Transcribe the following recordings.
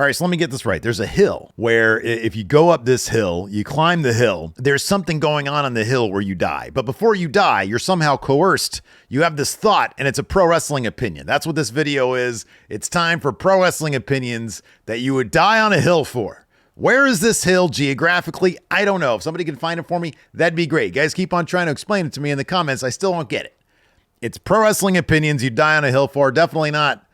All right, so let me get this right. There's a hill where if you go up this hill, you climb the hill, there's something going on the hill where you die. But before you die, you're somehow coerced. You have this thought, and it's a pro wrestling opinion. That's what this video is. It's time for pro wrestling opinions that you would die on a hill for. Where is this hill geographically? I don't know. If somebody can find it for me, that'd be great. Guys, keep on trying to explain it to me in the comments. I still don't get it. It's pro wrestling opinions you die on a hill for. Definitely not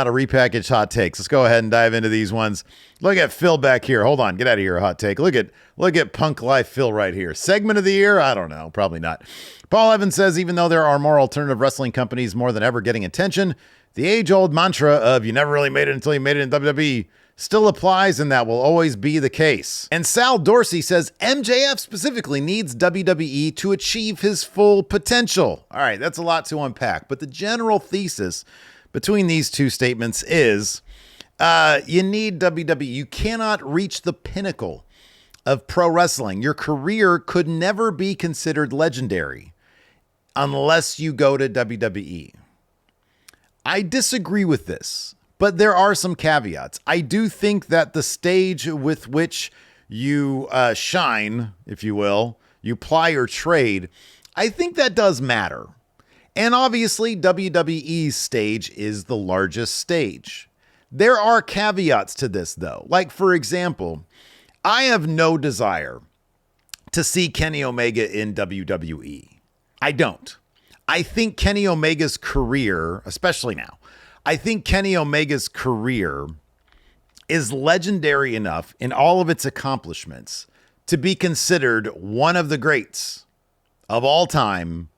a repackaged hot takes. Let's go ahead and dive into these ones. Look at Phil back here. Hold on. Get out of here, a hot take. Look at Punk Life Phil right here. Segment of the year? I don't know. Probably not. Paul Evans says, even though there are more alternative wrestling companies more than ever getting attention, the age-old mantra of you never really made it until you made it in WWE still applies, and that will always be the case. And Sal Dorsey says MJF specifically needs WWE to achieve his full potential. All right, that's a lot to unpack, but the general thesis between these two statements is you need WWE. You cannot reach the pinnacle of pro wrestling. Your career could never be considered legendary unless you go to WWE. I disagree with this, but there are some caveats. I do think that the stage with which you shine, if you will, you ply your trade, I think that does matter. And obviously, WWE's stage is the largest stage. There are caveats to this, though. Like, for example, I have no desire to see Kenny Omega in WWE. I don't. I think Kenny Omega's career, especially now, I think Kenny Omega's career is legendary enough in all of its accomplishments to be considered one of the greats of all time.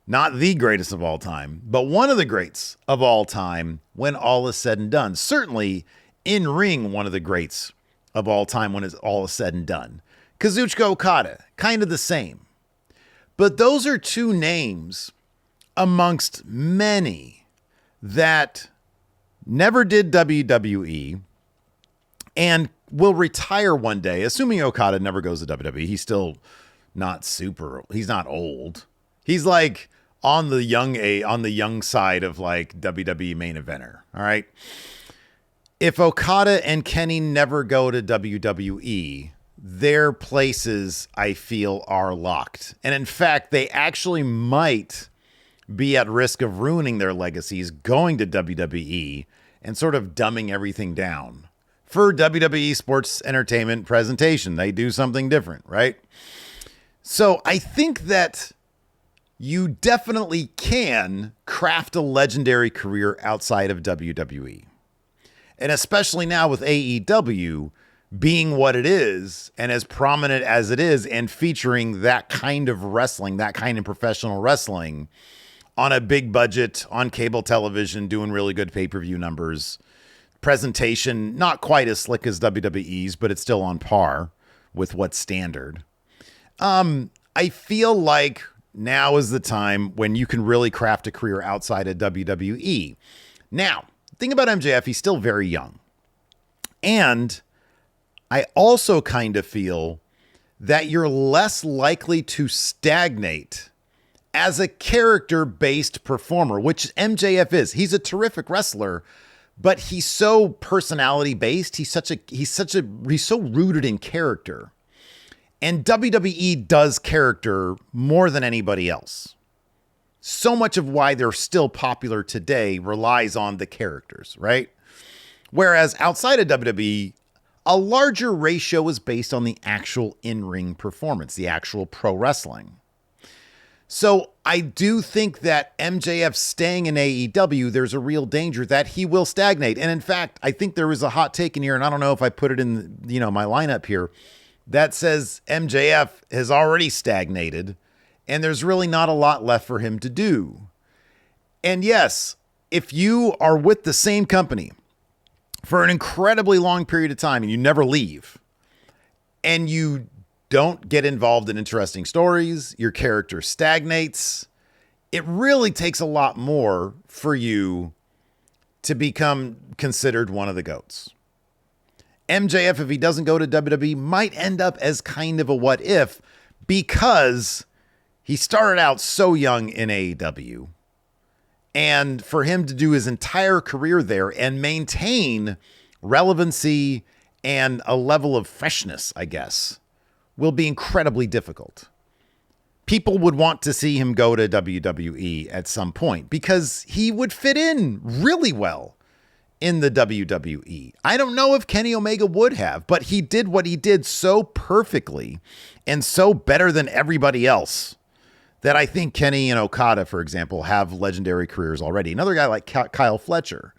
Not the greatest of all time, but one of the greats of all time when all is said and done. Certainly in ring, one of the greats of all time when it's all is said and done. Kazuchika Okada, kind of the same. But those are two names amongst many that never did WWE and will retire one day, assuming Okada never goes to WWE. He's still not he's not old. He's like on the young side of like WWE main eventer. All right. If Okada and Kenny never go to WWE, their places, I feel, are locked. And in fact, they actually might be at risk of ruining their legacies going to WWE and sort of dumbing everything down for WWE sports entertainment presentation. They do something different, right? So I think that you definitely can craft a legendary career outside of WWE. And especially now with AEW being what it is and as prominent as it is and featuring that kind of wrestling, that kind of professional wrestling on a big budget, on cable television, doing really good pay-per-view numbers. Presentation, not quite as slick as WWE's, but it's still on par with what's standard. I feel like now is the time when you can really craft a career outside of WWE. Now, think about MJF. He's still very young. And I also kind of feel that you're less likely to stagnate as a character-based performer, which MJF is. He's a terrific wrestler, but he's so personality-based. He's so rooted in character. And WWE does character more than anybody else. So much of why they're still popular today relies on the characters, right? Whereas outside of WWE, a larger ratio is based on the actual in-ring performance, the actual pro wrestling. So I do think that MJF staying in AEW, there's a real danger that he will stagnate. And in fact, I think there is a hot take in here, and I don't know if I put it in, my lineup here, that says MJF has already stagnated and there's really not a lot left for him to do. And yes, if you are with the same company for an incredibly long period of time and you never leave and you don't get involved in interesting stories, your character stagnates, it really takes a lot more for you to become considered one of the GOATs. MJF, if he doesn't go to WWE, might end up as kind of a what if because he started out so young in AEW. And for him to do his entire career there and maintain relevancy and a level of freshness, I guess, will be incredibly difficult. People would want to see him go to WWE at some point because he would fit in really well in the WWE. I don't know if Kenny Omega would have, but he did what he did so perfectly and so better than everybody else that I think Kenny and Okada, for example, have legendary careers already. Another guy like Kyle Fletcher,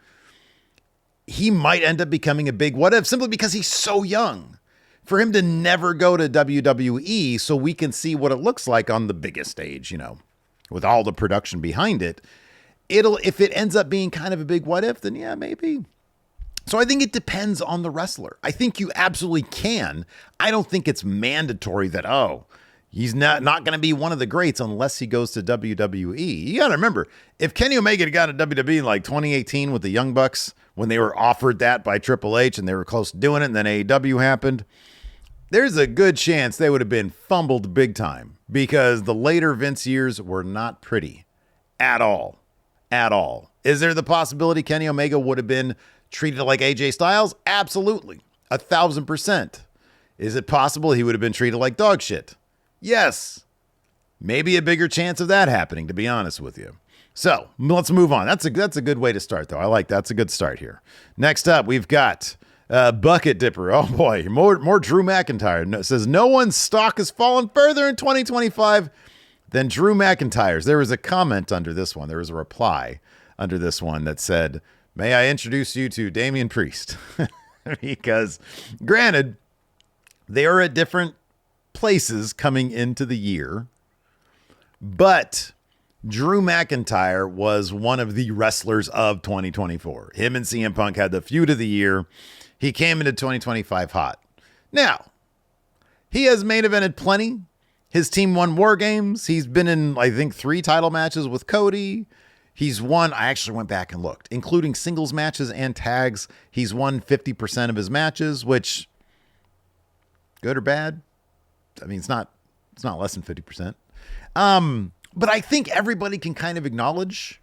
he might end up becoming a big what if simply because he's so young. For him to never go to WWE so we can see what it looks like on the biggest stage, with all the production behind it, if it ends up being kind of a big what if, then yeah, maybe. So I think it depends on the wrestler. I think you absolutely can. I don't think it's mandatory that, he's not going to be one of the greats unless he goes to WWE. You got to remember, if Kenny Omega had gone to WWE in like 2018 with the Young Bucks, when they were offered that by Triple H and they were close to doing it, and then AEW happened, there's a good chance they would have been fumbled big time because the later Vince years were not pretty at all. At all. Is there the possibility Kenny Omega would have been treated like AJ Styles? Absolutely. 1,000%. Is it possible he would have been treated like dog shit? Yes. Maybe a bigger chance of that happening, to be honest with you. So let's move on. That's a good way to start, though. I like that's a good start here. Next up, we've got Bucket Dipper. Oh boy, more Drew McIntyre. It says no one's stock has fallen further in 2025 than Drew McIntyre's. There was a comment under this one. There was a reply under this one that said, "May I introduce you to Damian Priest?" Because granted, they are at different places coming into the year, but Drew McIntyre was one of the wrestlers of 2024. Him and CM Punk had the feud of the year. He came into 2025 hot. Now, he has main evented plenty. His team won War Games. He's been in, I think, 3 title matches with Cody. He's won, I actually went back and looked, including singles matches and tags. He's won 50% of his matches, which, good or bad? I mean, it's not less than 50%. But I think everybody can kind of acknowledge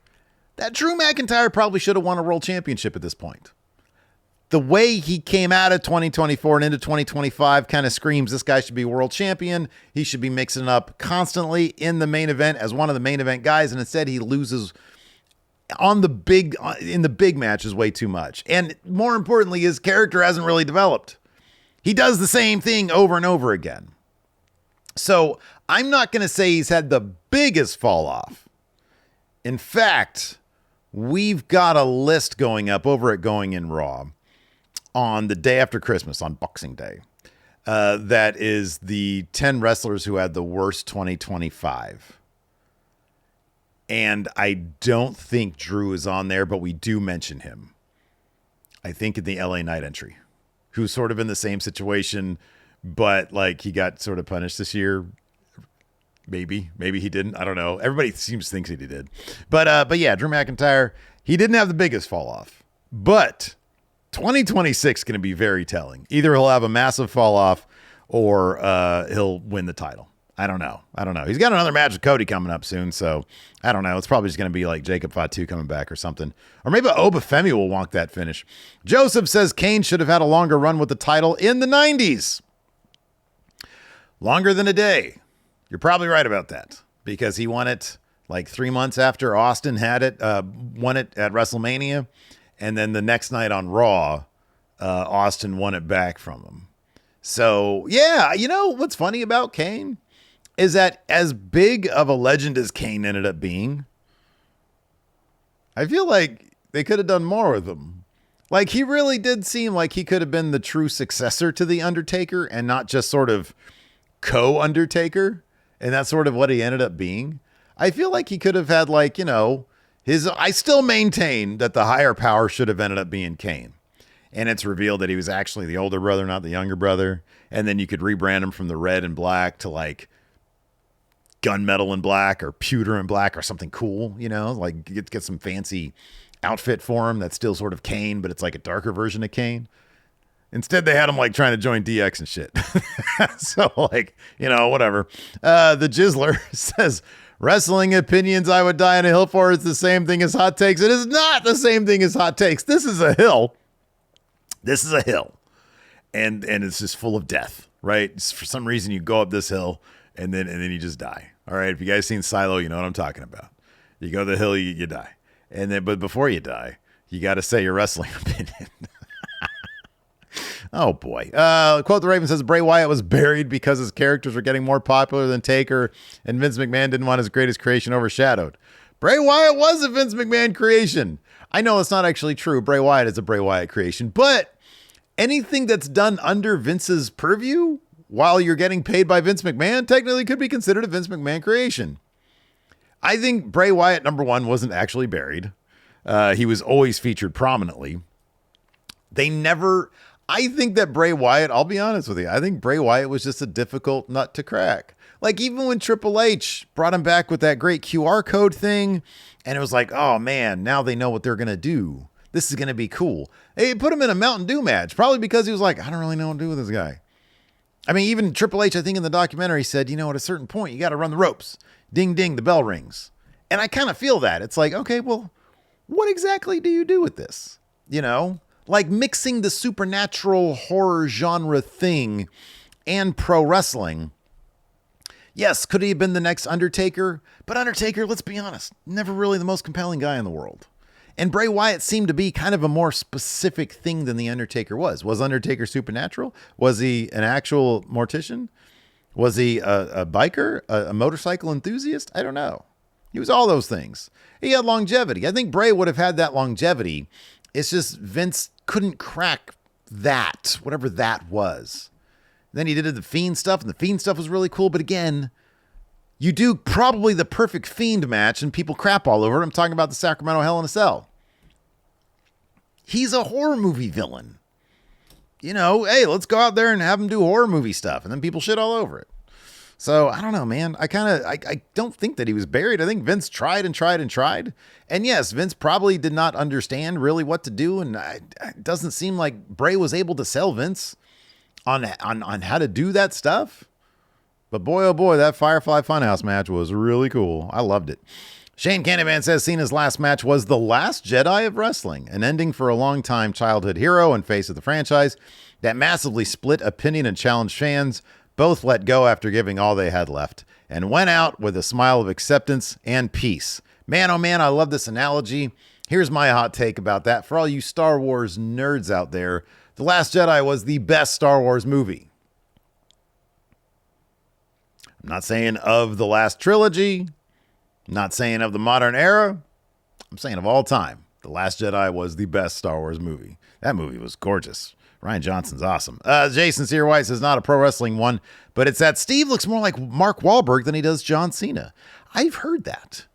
that Drew McIntyre probably should have won a world championship at this point. The way he came out of 2024 and into 2025 kind of screams this guy should be world champion. He should be mixing up constantly in the main event as one of the main event guys, and instead he loses in the big matches way too much. And more importantly, his character hasn't really developed. He does the same thing over and over again. So I'm not going to say he's had the biggest fall off. In fact, we've got a list going up over at Going in Raw on the day after Christmas, on Boxing Day. That is the 10 wrestlers who had the worst 2025. And I don't think Drew is on there, but we do mention him. I think in the LA Knight entry, who's sort of in the same situation, but like he got sort of punished this year. Maybe he didn't. I don't know. Everybody thinks he did. But yeah, Drew McIntyre, he didn't have the biggest fall off, but 2026 is going to be very telling. Either he'll have a massive fall off or he'll win the title. I don't know. He's got another match with Cody coming up soon, so I don't know. It's probably just going to be like Jacob Fatu coming back or something. Or maybe Obafemi will wonk that finish. Joseph says Kane should have had a longer run with the title in the 90s. Longer than a day. You're probably right about that because he won it like 3 months after Austin had it, won it at WrestleMania. And then the next night on Raw, Austin won it back from him. So, yeah, you know what's funny about Kane is that as big of a legend as Kane ended up being, I feel like they could have done more with him. Like, he really did seem like he could have been the true successor to The Undertaker and not just sort of co-Undertaker. And that's sort of what he ended up being. I feel like he could have had, like, you know, I still maintain that the higher power should have ended up being Kane. And it's revealed that he was actually the older brother, not the younger brother. And then you could rebrand him from the red and black to like gunmetal and black or pewter and black or something cool, you know, like get some fancy outfit for him that's still sort of Kane, but it's like a darker version of Kane. Instead, they had him like trying to join DX and shit. So like, you know, whatever. The Jizzler says, wrestling opinions I would die on a hill for is the same thing as hot takes. It is not the same thing as hot takes. This is a hill. This is a hill, and it's just full of death, right? For some reason, you go up this hill, and then you just die. All right, if you guys seen Silo, you know what I'm talking about. You go to the hill, you die, but before you die, you got to say your wrestling opinion. Oh boy. Quote the Raven says Bray Wyatt was buried because his characters were getting more popular than Taker, and Vince McMahon didn't want his greatest creation overshadowed. Bray Wyatt was a Vince McMahon creation. I know it's not actually true. Bray Wyatt is a Bray Wyatt creation, but anything that's done under Vince's purview while you're getting paid by Vince McMahon technically could be considered a Vince McMahon creation. I think Bray Wyatt, number one, wasn't actually buried. He was always featured prominently. I think that Bray Wyatt, I'll be honest with you, I think Bray Wyatt was just a difficult nut to crack. Like, even when Triple H brought him back with that great QR code thing, and it was like, oh man, now they know what they're going to do. This is going to be cool. They put him in a Mountain Dew match, probably because he was like, I don't really know what to do with this guy. I mean, even Triple H, I think in the documentary said, at a certain point, you got to run the ropes. Ding, ding, the bell rings. And I kind of feel that. It's like, okay, well, what exactly do you do with this? Like mixing the supernatural horror genre thing and pro wrestling. Yes, could he have been the next Undertaker? But Undertaker, let's be honest, never really the most compelling guy in the world. And Bray Wyatt seemed to be kind of a more specific thing than the Undertaker was. Was Undertaker supernatural? Was he an actual mortician? Was he a biker? A motorcycle enthusiast? I don't know. He was all those things. He had longevity. I think Bray would have had that longevity. It's just Vince couldn't crack that, whatever that was. Then he did the Fiend stuff, and the Fiend stuff was really cool. But again, you do probably the perfect Fiend match, and people crap all over it. I'm talking about the Sacramento Hell in a Cell. He's a horror movie villain. Hey, let's go out there and have him do horror movie stuff, and then people shit all over it. So I don't know, man. I don't think that he was buried. I think Vince tried and tried and tried. And yes, Vince probably did not understand really what to do. And it doesn't seem like Bray was able to sell Vince on how to do that stuff. But boy, oh boy, that Firefly Funhouse match was really cool. I loved it. Shane Candyman says Cena's last match was the last Jedi of wrestling, an ending for a long-time childhood hero and face of the franchise that massively split opinion and challenged fans. Both let go after giving all they had left and went out with a smile of acceptance and peace. Man, oh man, I love this analogy. Here's my hot take about that. For all you Star Wars nerds out there, The Last Jedi was the best Star Wars movie. I'm not saying of the last trilogy. I'm not saying of the modern era. I'm saying of all time. The Last Jedi was the best Star Wars movie. That movie was gorgeous. Ryan Johnson's awesome. Jason Sear White says not a pro wrestling one, but it's that Steve looks more like Mark Wahlberg than he does John Cena. I've heard that.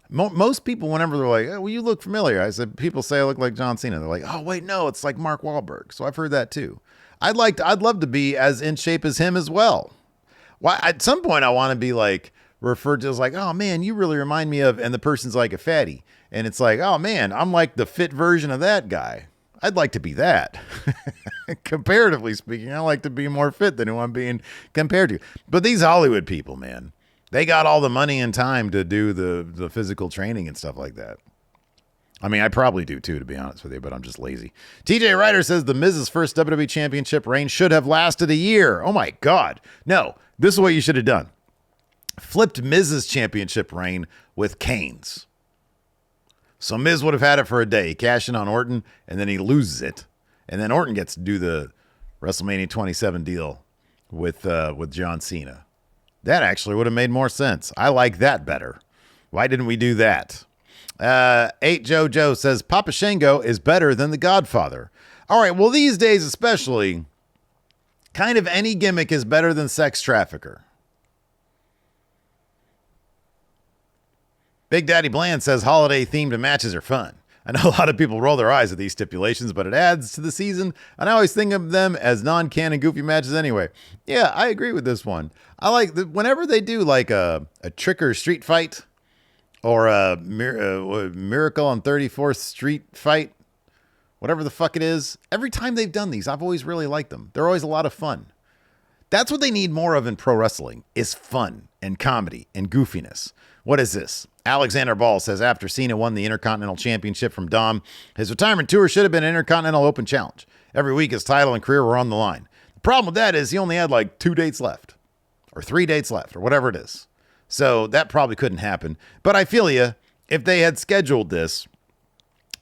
Most people, whenever they're like, oh, well, you look familiar. I said, people say I look like John Cena. They're like, oh, wait, no, it's like Mark Wahlberg. So I've heard that too. I'd love to be as in shape as him as well. Why? At some point, I want to be like referred to as like, oh man, you really remind me of, and the person's like a fatty. And it's like, oh man, I'm like the fit version of that guy. I'd like to be that. Comparatively speaking, I like to be more fit than who I'm being compared to. But these Hollywood people, man, they got all the money and time to do the physical training and stuff like that. I mean, I probably do too, to be honest with you, but I'm just lazy. TJ Ryder says the Miz's first WWE Championship reign should have lasted a year. Oh my God. No, this is what you should have done. Flipped Miz's championship reign with Kane's. So Miz would have had it for a day. He cashed in on Orton, and then he loses it. And then Orton gets to do the WrestleMania 27 deal with John Cena. That actually would have made more sense. I like that better. Why didn't we do that? 8 Joe says Papa Shango is better than The Godfather. All right, well, these days especially, kind of any gimmick is better than Sex Trafficker. Big Daddy Bland says holiday-themed matches are fun. I know a lot of people roll their eyes at these stipulations, but it adds to the season, and I always think of them as non-canon goofy matches anyway. Yeah, I agree with this one. I like whenever they do like a trick or street fight or a Miracle on 34th Street fight, whatever the fuck it is. Every time they've done these, I've always really liked them. They're always a lot of fun. That's what they need more of in pro wrestling, is fun and comedy and goofiness. What is this? Alexander Ball says after Cena won the Intercontinental Championship from Dom, his retirement tour should have been an Intercontinental Open Challenge. Every week his title and career were on the line. The problem with that is he only had like 2 dates left or 3 dates left or whatever it is. So that probably couldn't happen. But I feel you, if they had scheduled this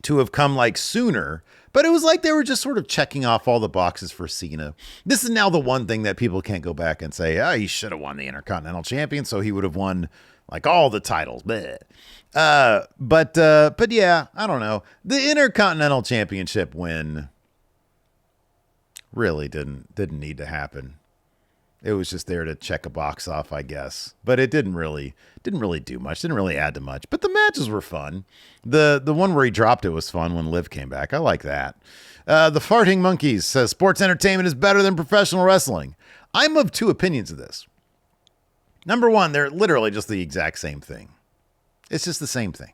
to have come like sooner, but it was like they were just sort of checking off all the boxes for Cena. This is now the one thing that people can't go back and say, oh, he should have won the Intercontinental Champion, so he would have won like all the titles. But yeah, I don't know. The Intercontinental Championship win really didn't need to happen. It was just there to check a box off, I guess. But it didn't really do much. Didn't really add to much. But the matches were fun. The one where he dropped it was fun when Liv came back. I like that. The Farting Monkeys says sports entertainment is better than professional wrestling. I'm of 2 opinions of this. Number 1, they're literally just the exact same thing. It's just the same thing.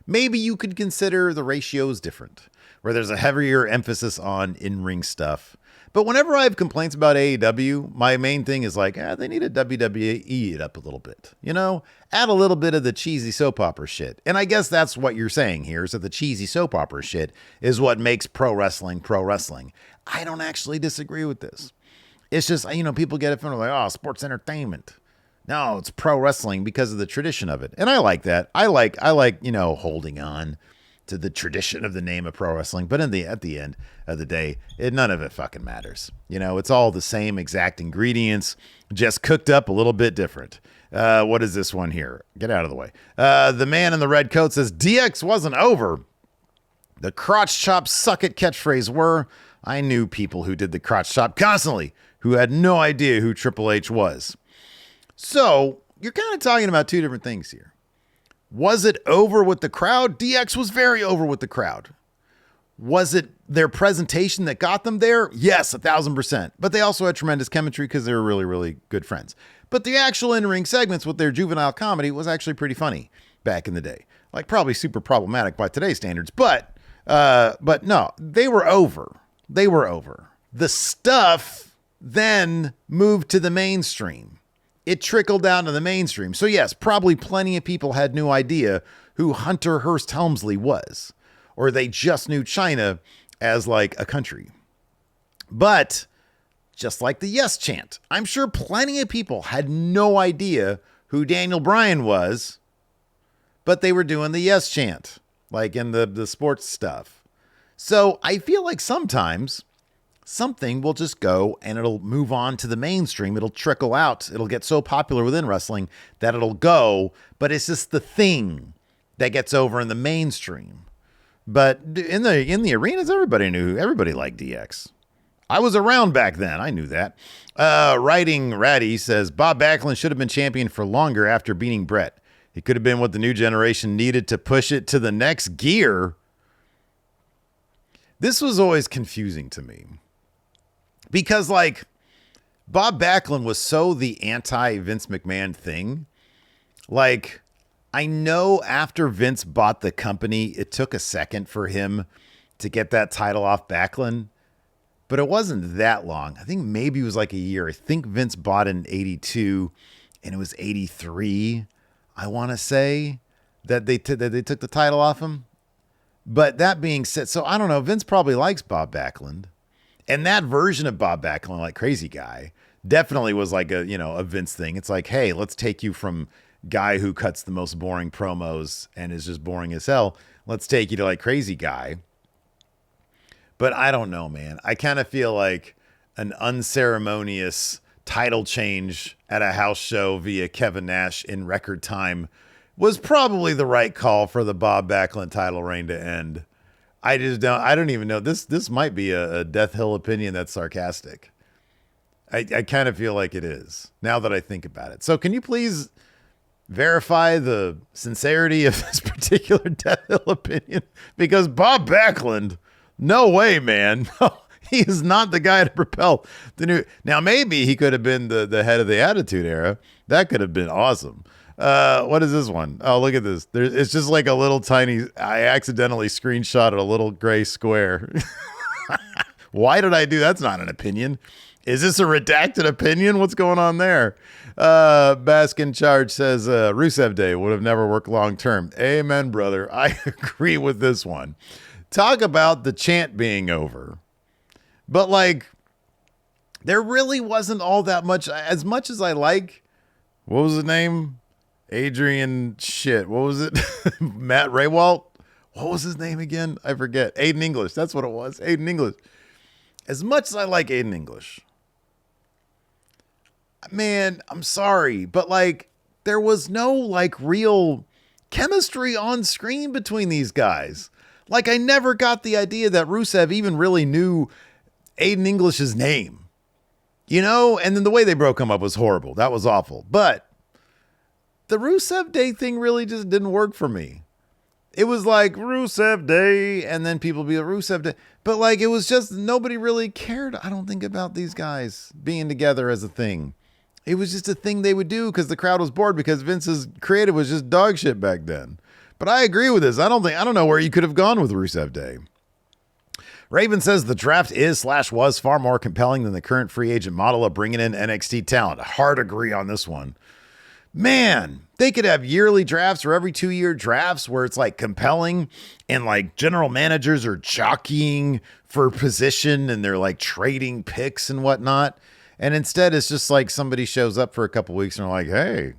Maybe you could consider the ratios different, where there's a heavier emphasis on in-ring stuff. But whenever I have complaints about AEW, my main thing is like, they need to WWE it up a little bit. You know, add a little bit of the cheesy soap opera shit. And I guess that's what you're saying here, is that the cheesy soap opera shit is what makes pro wrestling pro wrestling. I don't actually disagree with this. It's just, people get offended like, oh, sports entertainment. No, it's pro wrestling because of the tradition of it. And I like that. I like, holding on to the tradition of the name of pro wrestling. But at the end of the day, none of it fucking matters. It's all the same exact ingredients, just cooked up a little bit different. What is this one here? Get out of the way. The man in the red coat says, DX wasn't over. The crotch chop suck it catchphrase were. I knew people who did the crotch chop constantly who had no idea who Triple H was. So you're kind of talking about 2 different things here. Was it over with the crowd? DX was very over with the crowd. Was it their presentation that got them there? Yes, 1,000%. But they also had tremendous chemistry because they were really, really good friends. But the actual in-ring segments with their juvenile comedy was actually pretty funny back in the day. Like probably super problematic by today's standards. But no, they were over. They were over. The stuff then moved to the mainstream. It trickled down to the mainstream. So yes, probably plenty of people had no idea who Hunter Hearst Helmsley was, or they just knew China as like a country. But just like the yes chant, I'm sure plenty of people had no idea who Daniel Bryan was, but they were doing the yes chant, like in the sports stuff. So I feel like sometimes something will just go and it'll move on to the mainstream. It'll trickle out. It'll get so popular within wrestling that it'll go, but it's just the thing that gets over in the mainstream. But in the arenas, everybody liked DX. I was around back then. I knew that. Writing Ratty says, Bob Backlund should have been champion for longer after beating Brett. He could have been what the new generation needed to push it to the next gear. This was always confusing to me. Because, like, Bob Backlund was so the anti-Vince McMahon thing. Like, I know after Vince bought the company, it took a second for him to get that title off Backlund. But it wasn't that long. I think maybe it was like a year. I think Vince bought in 82, and it was 83, I want to say, that they took the title off him. But that being said, so I don't know. Vince probably likes Bob Backlund. And that version of Bob Backlund, like Crazy Guy, definitely was like a Vince thing. It's like, hey, let's take you from guy who cuts the most boring promos and is just boring as hell. Let's take you to like Crazy Guy. But I don't know, man. I kind of feel like an unceremonious title change at a house show via Kevin Nash in record time was probably the right call for the Bob Backlund title reign to end. I don't even know. This might be a Death Hill opinion that's sarcastic. I kind of feel like it is now that I think about it. So can you please verify the sincerity of this particular Death Hill opinion? Because Bob Backlund, no way, man. No, he is not the guy to propel the new. Now, maybe he could have been the head of the Attitude Era. That could have been awesome. What is this one? Oh, look at this. It's just like a little tiny, I accidentally screenshotted a little gray square. Why did I do? That's not an opinion. Is this a redacted opinion? What's going on there? Baskin Charge says, Rusev Day would have never worked long term. Amen, brother. I agree with this one. Talk about the chant being over. But like, there really wasn't all that much. As much as I like, what was his name? Adrian shit. What was it? Matt Raywalt? What was his name again? I forget. Aiden English. That's what it was. Aiden English. As much as I like Aiden English, man, I'm sorry, but like, there was no like real chemistry on screen between these guys. Like, I never got the idea that Rusev even really knew Aiden English's name, you know? And then the way they broke him up was horrible. That was awful. But the Rusev Day thing really just didn't work for me. It was like Rusev Day, and then people be like Rusev Day. But like, it was just, nobody really cared, I don't think, about these guys being together as a thing. It was just a thing they would do because the crowd was bored, because Vince's creative was just dog shit back then. But I agree with this. I don't know where you could have gone with Rusev Day. Raven says the draft is/was far more compelling than the current free agent model of bringing in NXT talent. Hard agree on this one. Man, they could have yearly drafts or every 2-year drafts where it's like compelling and like general managers are jockeying for position and they're like trading picks and whatnot. And instead, it's just like somebody shows up for a couple weeks and they're like, hey,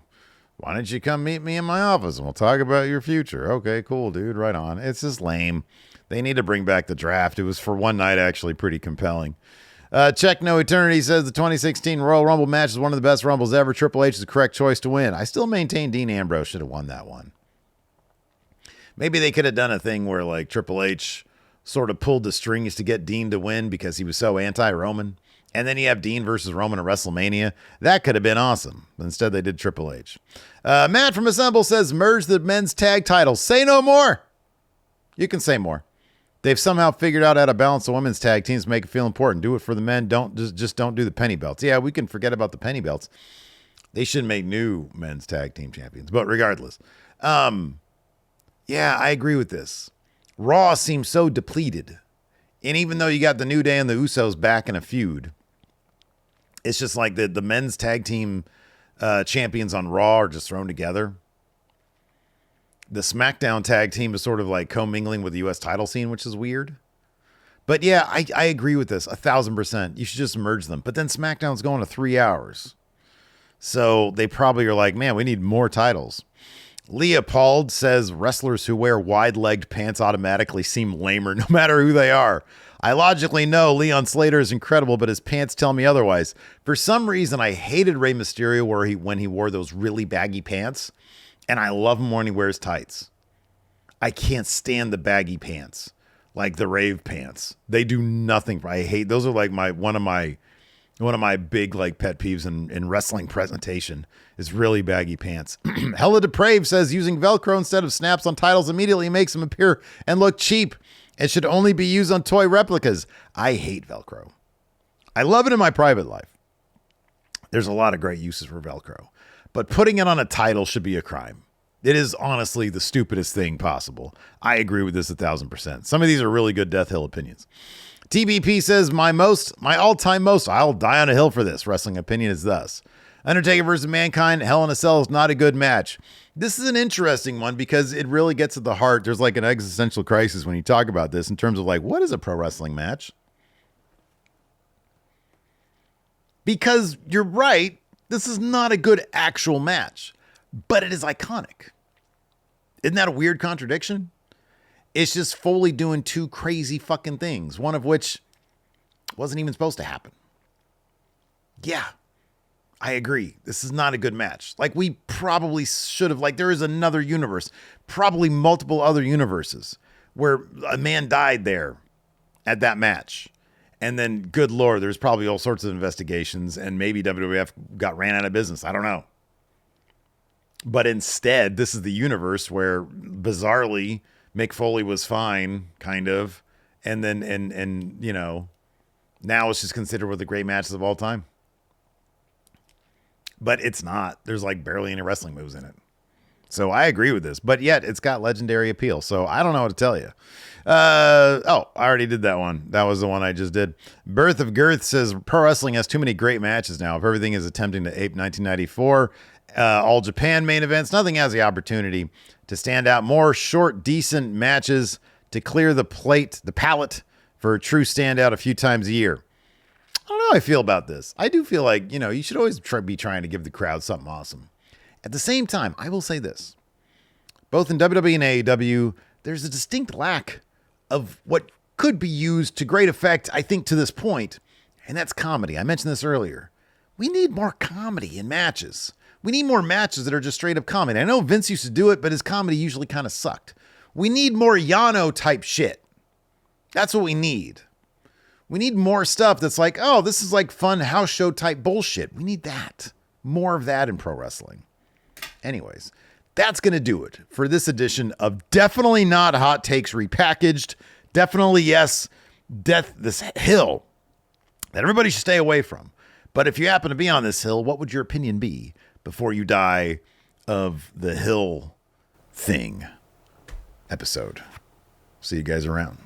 why don't you come meet me in my office and we'll talk about your future? Okay, cool, dude. Right on. It's just lame. They need to bring back the draft. It was for one night actually pretty compelling. Check No Eternity says the 2016 Royal Rumble match is one of the best Rumbles ever. Triple H is the correct choice to win. I still maintain Dean Ambrose should have won that one. Maybe they could have done a thing where like Triple H sort of pulled the strings to get Dean to win because he was so anti-Roman. And then you have Dean versus Roman at WrestleMania. That could have been awesome. But instead, they did Triple H. Matt from Assemble says, merge the men's tag titles. Say no more. You can say more. They've somehow figured out how to balance the women's tag teams to make it feel important. Do it for the men. Just don't do the penny belts. Yeah, we can forget about the penny belts. They should make new men's tag team champions. But regardless, yeah, I agree with this. Raw seems so depleted. And even though you got the New Day and the Usos back in a feud, it's just like the men's tag team champions on Raw are just thrown together. The SmackDown tag team is sort of like commingling with the U.S. title scene, which is weird. But yeah, I agree with this 1,000%. You should just merge them. But then SmackDown's going to 3 hours. So they probably are like, man, we need more titles. Leopold says wrestlers who wear wide-legged pants automatically seem lamer no matter who they are. I logically know Leon Slater is incredible, but his pants tell me otherwise. For some reason, I hated Rey Mysterio when he wore those really baggy pants, and I love him when he wears tights. I can't stand the baggy pants, like the rave pants. They do nothing. I hate those. Are like one of my big like pet peeves in wrestling presentation is really baggy pants. Hella Depraved says using Velcro instead of snaps on titles immediately makes them appear and look cheap. It should only be used on toy replicas. I hate Velcro. I love it in my private life. There's a lot of great uses for Velcro, but putting it on a title should be a crime. It is honestly the stupidest thing possible. I agree with this 1,000%. Some of these are really good Death Hill opinions. TBP says, my all-time most, I'll die on a hill for this. Wrestling opinion is thus. Undertaker versus Mankind, Hell in a Cell is not a good match. This is an interesting one because it really gets at the heart. There's like an existential crisis when you talk about this in terms of like, what is a pro wrestling match? Because you're right, this is not a good actual match, but it is iconic. Isn't that a weird contradiction? It's just Foley doing two crazy fucking things, one of which wasn't even supposed to happen. Yeah, I agree. This is not a good match. Like, we probably should have, like, there is another universe, probably multiple other universes, where a man died there at that match. And then, good Lord, there's probably all sorts of investigations, and maybe WWF got ran out of business. I don't know. But instead, this is the universe where, bizarrely, Mick Foley was fine, kind of. And then, and you know, now it's just considered one of the great matches of all time. But it's not. There's like barely any wrestling moves in it. So I agree with this. But yet, it's got legendary appeal. So I don't know what to tell you. I already did that one. That was the one I just did. Birth of Girth says, pro wrestling has too many great matches now. If everything is attempting to ape 1994, All Japan main events, nothing has the opportunity to stand out. More short, decent matches to clear the palate for a true standout a few times a year. I don't know how I feel about this. I do feel like, you should always be trying to give the crowd something awesome. At the same time, I will say this. Both in WWE and AEW, there's a distinct lack of what could be used to great effect, I think, to this point, and that's comedy. I mentioned this earlier. We need more comedy in matches. We need more matches that are just straight up comedy. I know Vince used to do it, but his comedy usually kind of sucked. We need more Yano type shit. That's what we need. We need more stuff that's like, oh, this is like fun house show type bullshit. We need that. More of that in pro wrestling. Anyways, that's going to do it for this edition of Definitely Not Hot Takes Repackaged. Definitely, yes, this hill that everybody should stay away from. But if you happen to be on this hill, what would your opinion be before you die of the hill thing episode? See you guys around.